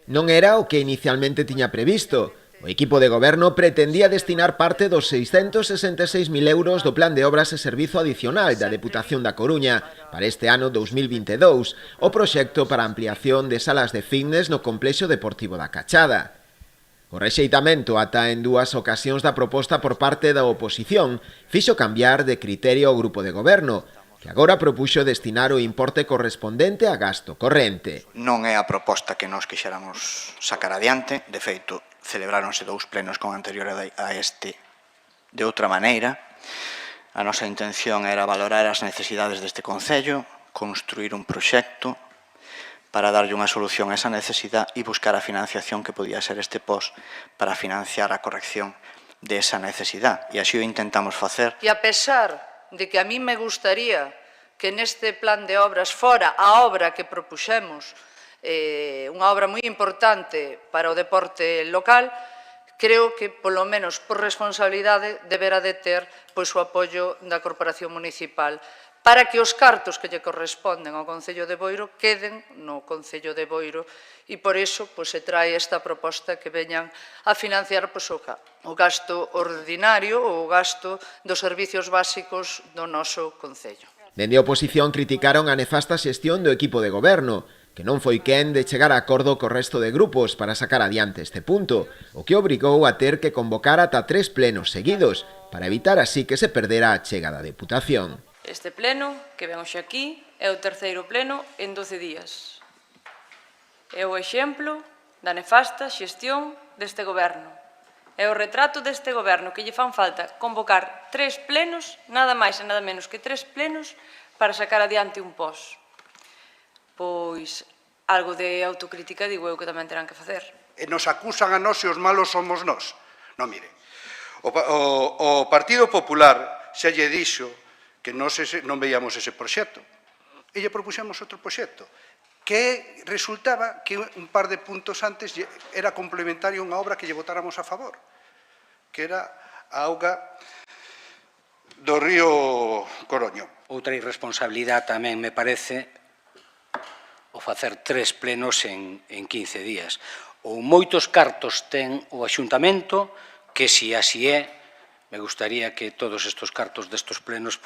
Non era o que inicialmente tiña previsto. O equipo de goberno pretendía destinar parte dos 666.000 euros do Plan de Obras e Servizo Adicional da Deputación da Coruña para este ano 2022 o proxecto para a ampliación de salas de fitness no complexo deportivo da Cachada. O rexeitamento ata en dúas ocasións da proposta por parte da oposición fixo cambiar de criterio o grupo de goberno, que agora propuxo destinar o importe correspondente a gasto corrente. Non é a proposta que nós quixéramos sacar adiante, de feito, celebráronse 2 plenos con anterior a este de outra maneira. A nosa intención era valorar as necesidades deste concello, construir un proxecto para darlle unha solución a esa necesidade e buscar a financiación que podía ser este POS para financiar a corrección de esa necesidade. E así o intentamos facer. E a pesar de que a mí me gustaría que neste plan de obras fora a obra que propuxemos, unha obra moi importante para o deporte local, creo que, polo menos por responsabilidade, deberá de ter o apoio da Corporación Municipal para que os cartos que lle corresponden ao Concello de Boiro queden no Concello de Boiro e por iso se trae esta proposta que veñan a financiar o gasto ordinario ou o gasto dos servicios básicos do noso Concello. Dende a oposición criticaron a nefasta xestión do equipo de goberno, que non foi quen de chegar a acordo co resto de grupos para sacar adiante este punto, o que obrigou a ter que convocar ata 3 plenos seguidos, para evitar así que se perdera a chega da Deputación. Este pleno, que ven hoxe aquí, é o terceiro pleno en 12 días. É o exemplo da nefasta xestión deste goberno. É o retrato deste goberno que lle fan falta convocar 3 plenos, nada máis e nada menos que 3 plenos, para sacar adiante un POS. Pois algo de autocrítica digo eu que tamén terán que facer. E nos acusan a nós e os malos somos nós. Non, mire, o Partido Popular xa lle dixo que non veíamos ese proxecto. E lle propuxemos outro proxecto, que resultaba que un par de puntos antes era complementario a unha obra que lle votáramos a favor, que era a auga do río Coroño. Outra irresponsabilidade tamén me parece o facer 3 plenos en 15 días. Ou moitos cartos ten o Axuntamento, que se así é, me gustaría que todos estes cartos destes plenos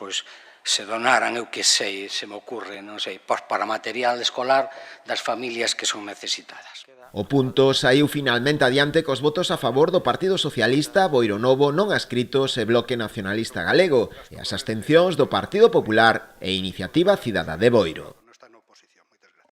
se donaran, eu que sei, se me ocurre, non sei, para material escolar das familias que son necesitadas. O punto saiu finalmente adiante cos votos a favor do Partido Socialista, Boiro Novo, Non Adscritos e Bloque Nacionalista Galego, e as abstencións do Partido Popular e Iniciativa Cidadá de Boiro.